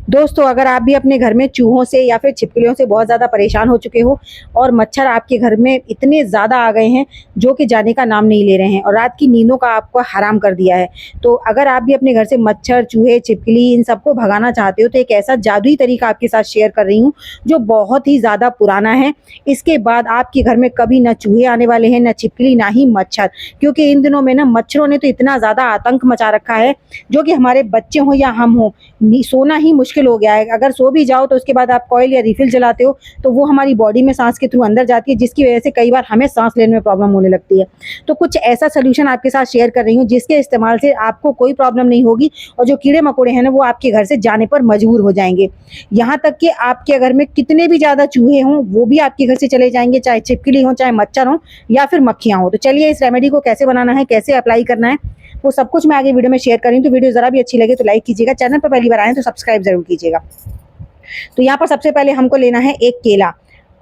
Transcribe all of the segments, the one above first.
दोस्तों, अगर आप भी अपने घर में चूहों से या फिर छिपकलियों से बहुत ज़्यादा परेशान हो चुके हो और मच्छर आपके घर में इतने ज़्यादा आ गए हैं जो कि जाने का नाम नहीं ले रहे हैं और रात की नींदों का आपको हराम कर दिया है, तो अगर आप भी अपने घर से मच्छर, चूहे, छिपकली इन सबको भगाना चाहते हो तो एक ऐसा जादुई तरीका आपके साथ शेयर कर रही हूँ जो बहुत ही ज़्यादा पुराना है। इसके बाद आपके घर में कभी ना चूहे आने वाले हैं, ना छिपकली, ना ही मच्छर, क्योंकि इन दिनों में ना मच्छरों ने तो इतना ज़्यादा आतंक मचा रखा है जो कि हमारे बच्चे हों या हम हों, सोना ही मुश्किल हो गया है। अगर सो भी जाओ तो उसके बाद आप कॉइल या रिफिल जलाते हो तो वो हमारी बॉडी में सांस के थ्रू अंदर जाती है, जिसकी वजह से कई बार हमें सांस लेने में प्रॉब्लम होने लगती है। तो कुछ ऐसा सोल्यूशन आपके साथ शेयर कर रही हूँ जिसके इस्तेमाल से आपको कोई प्रॉब्लम नहीं होगी और जो कीड़े मकोड़े हैं ना वो आपके घर से जाने पर मजबूर हो जाएंगे। यहाँ तक कि आपके घर में कितने भी ज़्यादा चूहे हों वो भी आपके घर से चले जाएंगे, चाहे छिपकली हो, चाहे मच्छर हो या फिर मक्खियाँ हो। तो चलिए इस रेमेडी को कैसे बनाना है, कैसे अप्लाई करना है, वो सब कुछ मैं आगे वीडियो में शेयर कर रही हूँ। तो वीडियो ज़रा भी अच्छी लगे तो लाइक कीजिएगा, चैनल पर पहली बार आए तो सब्सक्राइब जरूर कीजिएगा। तो यहाँ पर सबसे पहले हमको लेना है एक केला,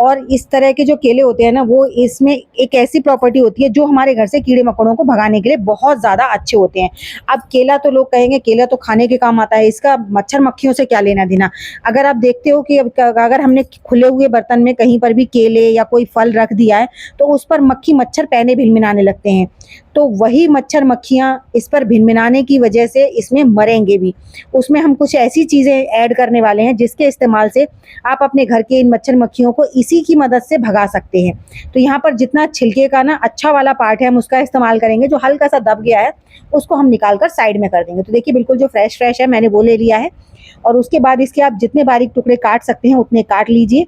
और इस तरह के जो केले होते हैं ना वो इसमें एक ऐसी प्रॉपर्टी होती है जो हमारे घर से कीड़े मकोड़ों को भगाने के लिए बहुत ज़्यादा अच्छे होते हैं। अब केला तो लोग कहेंगे केला तो खाने के काम आता है, इसका मच्छर मक्खियों से क्या लेना देना। अगर आप देखते हो कि अगर हमने खुले हुए बर्तन में कहीं पर भी केले या कोई फल रख दिया है तो उस पर मक्खी मच्छर पैने भिनभिनाने लगते हैं, तो वही मच्छर मक्खियाँ इस पर भिनभिनाने की वजह से इसमें मरेंगे भी। उसमें हम कुछ ऐसी चीज़ें ऐड करने वाले हैं जिसके इस्तेमाल से आप अपने घर के इन मच्छर मक्खियों को इसी की मदद से भगा सकते हैं। तो यहाँ पर जितना छिलके का ना अच्छा वाला पार्ट है हम उसका इस्तेमाल करेंगे, जो हल्का सा दब गया है उसको हम निकाल कर साइड में कर देंगे। तो देखिए बिल्कुल जो फ्रेश है मैंने वो ले लिया है, और उसके बाद इसके आप जितने बारीक टुकड़े काट सकते हैं उतने काट लीजिए।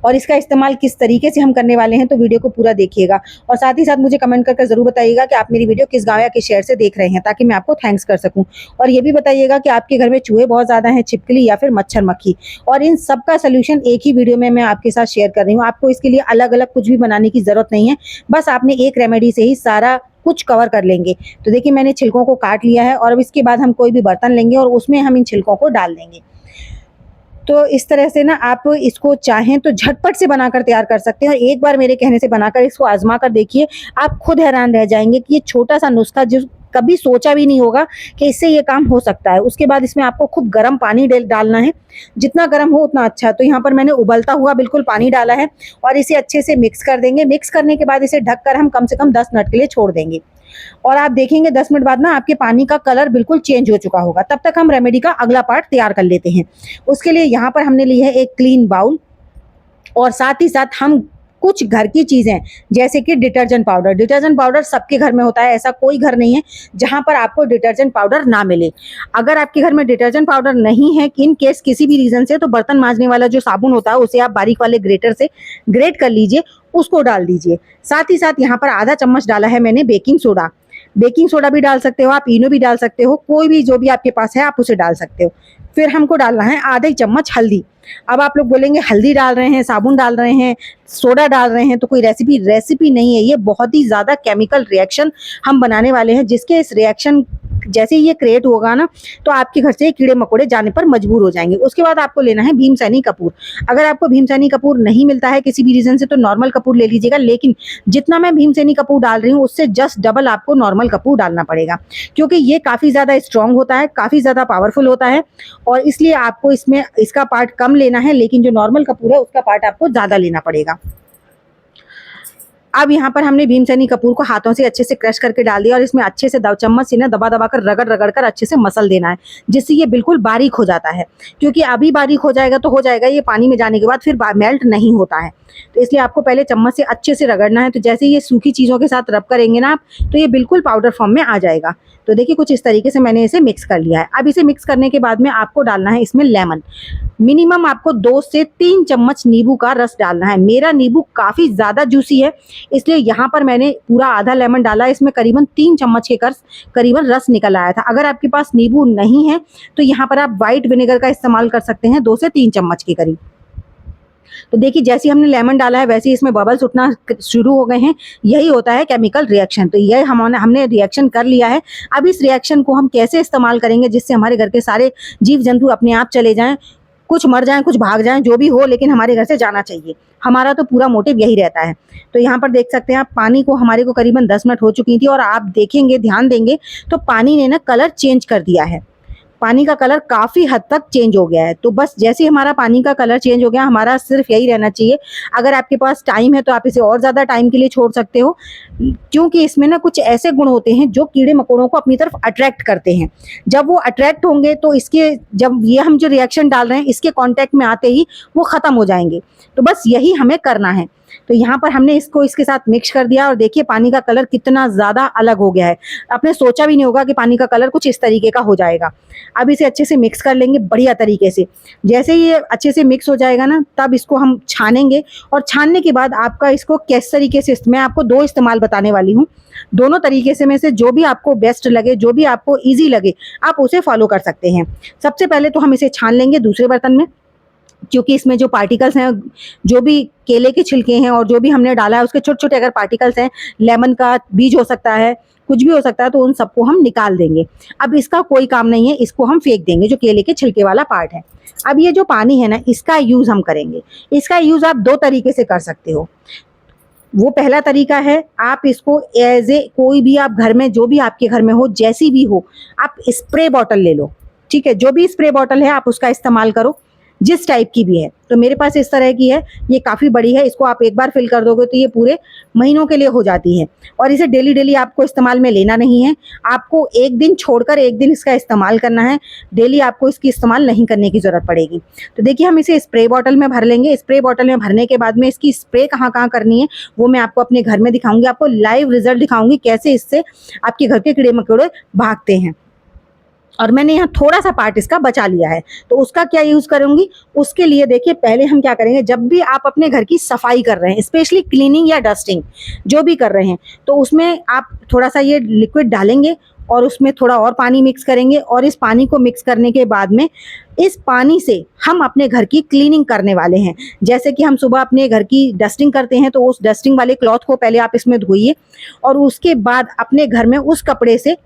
और इसका इस्तेमाल किस तरीके से हम करने वाले हैं तो वीडियो को पूरा देखिएगा, और साथ ही साथ मुझे कमेंट करके ज़रूर बताइएगा कि आप मेरी वीडियो किस गाँव या किस शहर से देख रहे हैं, ताकि मैं आपको थैंक्स कर सकूं। और ये भी बताइएगा कि आपके घर में चूहे बहुत ज़्यादा हैं, छिपकली या फिर मच्छर मक्खी, और इन सब का सोल्यूशन एक ही वीडियो में मैं आपके साथ शेयर कर रही हूँ। आपको इसके लिए अलग अलग कुछ भी बनाने की ज़रूरत नहीं है, बस आपने एक रेमेडी से ही सारा कुछ कवर कर लेंगे। तो देखिए मैंने छिलकों को काट लिया है, और अब इसके बाद हम कोई भी बर्तन लेंगे और उसमें हम इन छिलकों को डाल देंगे। तो इस तरह से ना आप इसको चाहें तो झटपट से बनाकर तैयार कर सकते हैं, और एक बार मेरे कहने से बनाकर इसको आजमा कर देखिए, आप खुद हैरान रह जाएंगे कि ये छोटा सा नुस्खा जो कभी सोचा भी नहीं होगा कि इससे ये काम हो सकता है। उसके बाद इसमें आपको खूब गर्म पानी डालना है, जितना गर्म हो उतना अच्छा। तो यहाँ पर मैंने उबलता हुआ बिल्कुल पानी डाला है और इसे अच्छे से मिक्स कर देंगे। मिक्स करने के बाद इसे ढककर हम कम से कम 10 मिनट के लिए छोड़ देंगे, और आप देखेंगे 10 मिनट बाद ना आपके पानी का कलर बिल्कुल चेंज हो चुका होगा। तब तक हम रेमेडी का अगला पार्ट तैयार कर लेते हैं। उसके लिए यहाँ पर हमने ली है एक क्लीन बाउल, और साथ ही साथ हम कुछ घर की चीज़ें जैसे कि डिटर्जेंट पाउडर। डिटर्जेंट पाउडर सबके घर में होता है, ऐसा कोई घर नहीं है जहाँ पर आपको डिटर्जेंट पाउडर ना मिले। अगर आपके घर में डिटर्जेंट पाउडर नहीं है, इन केस किसी भी रीज़न से, तो बर्तन मांजने वाला जो साबुन होता है उसे आप बारीक वाले ग्रेटर से ग्रेट कर लीजिए, उसको डाल दीजिए। साथ ही साथ यहाँ पर आधा चम्मच डाला है मैंने बेकिंग सोडा। बेकिंग सोडा भी डाल सकते हो आप, इनो भी डाल सकते हो, कोई भी जो भी आपके पास है आप उसे डाल सकते हो। फिर हमको डालना है आधा चम्मच हल्दी। अब आप लोग बोलेंगे हल्दी डाल रहे हैं, साबुन डाल रहे हैं, सोडा डाल रहे हैं, तो कोई रेसिपी नहीं है, ये बहुत ही ज़्यादा केमिकल रिएक्शन हम बनाने वाले हैं, जिसके इस रिएक्शन जैसे ही ये क्रिएट होगा ना तो आपके घर से कीड़े मकोड़े जाने पर मजबूर हो जाएंगे। उसके बाद आपको लेना है भीमसेनी कपूर। अगर आपको भीमसेनी कपूर नहीं मिलता है किसी भी रीज़न से तो नॉर्मल कपूर ले लीजिएगा, लेकिन जितना मैं भीमसेनी कपूर डाल रही हूँ उससे जस्ट डबल आपको नॉर्मल कपूर डालना पड़ेगा, क्योंकि ये काफ़ी ज़्यादा स्ट्रॉन्ग होता है, काफ़ी ज़्यादा पावरफुल होता है, और इसलिए आपको इसमें इसका पार्ट कम लेना है, लेकिन जो नॉर्मल कपूर है उसका पार्ट आपको ज़्यादा लेना पड़ेगा। अब यहाँ पर हमने भीमसेनी कपूर को हाथों से अच्छे से क्रश करके डाल दिया, और इसमें अच्छे से चम्मच से ना दबा दबा कर रगड़ कर अच्छे से मसल देना है, जिससे ये बिल्कुल बारीक हो जाता है। क्योंकि अभी बारीक हो जाएगा तो हो जाएगा, ये पानी में जाने के बाद फिर मेल्ट नहीं होता है, तो इसलिए आपको पहले चम्मच से अच्छे से रगड़ना है। तो जैसे ये सूखी चीज़ों के साथ रब करेंगे ना आप, तो ये बिल्कुल पाउडर फॉर्म में आ जाएगा। तो देखिए कुछ इस तरीके से मैंने इसे मिक्स कर लिया है। अब इसे मिक्स करने के बाद में आपको डालना है इसमें लेमन। मिनिमम आपको 2 से 3 चम्मच नींबू का रस डालना है। मेरा नींबू काफ़ी ज़्यादा जूसी है, इसलिए यहाँ पर मैंने पूरा आधा लेमन डाला, इसमें करीबन 3 चम्मच के करीबन रस निकल आया था। अगर आपके पास नींबू नहीं है तो यहाँ पर आप वाइट विनेगर का इस्तेमाल कर सकते हैं 2 से 3 चम्मच के करीब। तो देखिए जैसे हमने लेमन डाला है वैसे ही इसमें बबल्स उठना शुरू हो गए हैं, यही होता है केमिकल रिएक्शन। तो ये हमने रिएक्शन कर लिया है। अब इस रिएक्शन को हम कैसे इस्तेमाल करेंगे जिससे हमारे घर के सारे जीव जंतु अपने आप चले जाएं, कुछ मर जाएं, कुछ भाग जाएं, जो भी हो, लेकिन हमारे घर से जाना चाहिए। हमारा तो पूरा मोटिव यही रहता है। तो यहाँ पर देख सकते हैं आप, पानी को हमारे को करीबन 10 मिनट हो चुकी थी, और आप देखेंगे, ध्यान देंगे तो पानी ने ना कलर चेंज कर दिया है। पानी का कलर काफ़ी हद तक चेंज हो गया है। तो बस जैसे ही हमारा पानी का कलर चेंज हो गया, हमारा सिर्फ यही रहना चाहिए। अगर आपके पास टाइम है तो आप इसे और ज़्यादा टाइम के लिए छोड़ सकते हो, क्योंकि इसमें ना कुछ ऐसे गुण होते हैं जो कीड़े मकोड़ों को अपनी तरफ अट्रैक्ट करते हैं। जब वो अट्रैक्ट होंगे तो इसके जब ये हम जो रिएक्शन डाल रहे हैं इसके कांटेक्ट में आते ही वो ख़त्म हो जाएंगे। तो बस यही हमें करना है। तो यहाँ पर हमने इसको इसके साथ मिक्स कर दिया और देखिए पानी का कलर कितना ज़्यादा अलग हो गया है। आपने सोचा भी नहीं होगा कि पानी का कलर कुछ इस तरीके का हो जाएगा। अब इसे अच्छे से मिक्स कर लेंगे बढ़िया तरीके से। जैसे ही ये अच्छे से मिक्स हो जाएगा ना, तब इसको हम छानेंगे और छानने के बाद आपका इसको किस तरीके से, मैं आपको 2 इस्तेमाल बताने वाली हूँ। दोनों तरीके से में से जो भी आपको बेस्ट लगे, जो भी आपको ईज़ी लगे, आप उसे फॉलो कर सकते हैं। सबसे पहले तो हम इसे छान लेंगे दूसरे बर्तन में, क्योंकि इसमें जो पार्टिकल्स हैं, जो भी केले के छिलके हैं और जो भी हमने डाला है उसके छोटे-छोटे अगर पार्टिकल्स हैं, लेमन का बीज हो सकता है, कुछ भी हो सकता है, तो उन सबको हम निकाल देंगे। अब इसका कोई काम नहीं है, इसको हम फेंक देंगे, जो केले के छिलके वाला पार्ट है। अब ये जो पानी है ना, इसका यूज़ हम करेंगे। इसका यूज़ आप 2 तरीके से कर सकते हो। वो पहला तरीका है, आप इसको एज़ ए कोई भी आप घर में, जो भी आपके घर में हो, जैसी भी हो, आप स्प्रे बॉटल ले लो, ठीक है? जो भी स्प्रे बॉटल है आप उसका इस्तेमाल करो, जिस टाइप की भी है। तो मेरे पास इस तरह की है, ये काफ़ी बड़ी है, इसको आप एक बार फिल कर दोगे तो ये पूरे महीनों के लिए हो जाती है। और इसे डेली आपको इस्तेमाल में लेना नहीं है, आपको एक दिन छोड़कर एक दिन इसका इस्तेमाल करना है, डेली आपको इसकी इस्तेमाल नहीं करने की ज़रूरत पड़ेगी। तो देखिए हम इसे स्प्रे बॉटल में भर लेंगे। स्प्रे बॉटल में भरने के बाद में इसकी स्प्रे कहाँ-कहाँ करनी है वो मैं आपको अपने घर में दिखाऊँगी, आपको लाइव रिज़ल्ट दिखाऊँगी कैसे इससे आपके घर के कीड़े-मकोड़े भागते हैं। और मैंने यहाँ थोड़ा-सा पार्ट इसका बचा लिया है, तो उसका क्या यूज़ करूँगी, उसके लिए देखिए पहले हम क्या करेंगे, जब भी आप अपने घर की सफाई कर रहे हैं, स्पेशली क्लीनिंग या डस्टिंग जो भी कर रहे हैं, तो उसमें आप थोड़ा-सा ये लिक्विड डालेंगे और उसमें थोड़ा और पानी मिक्स करेंगे और इस पानी को मिक्स करने के बाद में इस पानी से हम अपने घर की क्लीनिंग करने वाले हैं। जैसे कि हम सुबह अपने घर की डस्टिंग करते हैं, तो उस डस्टिंग वाले क्लॉथ को पहले आप इसमें धोइए और उसके बाद अपने घर में उस कपड़े से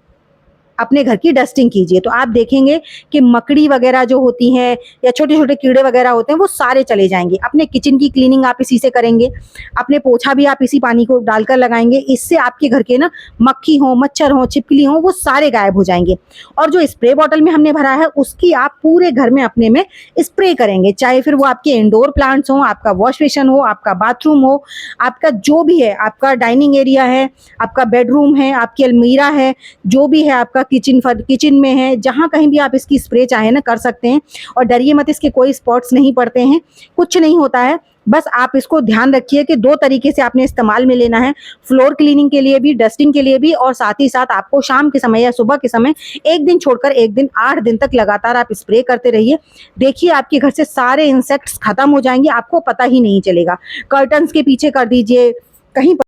अपने घर की डस्टिंग कीजिए। तो आप देखेंगे कि मकड़ी वगैरह जो होती हैं या छोटे-छोटे कीड़े वगैरह होते हैं वो सारे चले जाएँगे। अपने किचन की क्लीनिंग आप इसी से करेंगे, अपने पोछा भी आप इसी पानी को डालकर लगाएँगे। इससे आपके घर के ना मक्खी हो, मच्छर हो, छिपकली हो, वो सारे गायब हो जाएँगे। और जो स्प्रे बॉटल में हमने भरा है उसकी आप पूरे घर में अपने में स्प्रे करेंगे, चाहे फिर वो आपके इंडोर प्लांट्स हों, आपका वॉश बेसिन हो, आपका बाथरूम हो, आपका जो भी है, आपका डाइनिंग एरिया है, आपका बेडरूम है, आपकी अलमीरा है, जो भी है आपका किचन में है, जहाँ कहीं भी आप इसकी स्प्रे चाहें ना कर सकते हैं। और डरिए मत, इसके कोई स्पॉट्स नहीं पड़ते हैं, कुछ नहीं होता है। बस आप इसको ध्यान रखिए कि 2 तरीके से आपने इस्तेमाल में लेना है, फ्लोर क्लीनिंग के लिए भी, डस्टिंग के लिए भी, और साथ ही साथ आपको शाम के समय या सुबह के समय एक दिन छोड़कर एक दिन 8 दिन तक लगातार आप स्प्रे करते रहिए। देखिए आपके घर से सारे इंसेक्ट्स खत्म हो जाएंगे, आपको पता ही नहीं चलेगा। कर्टन्स के पीछे कर दीजिए, कहीं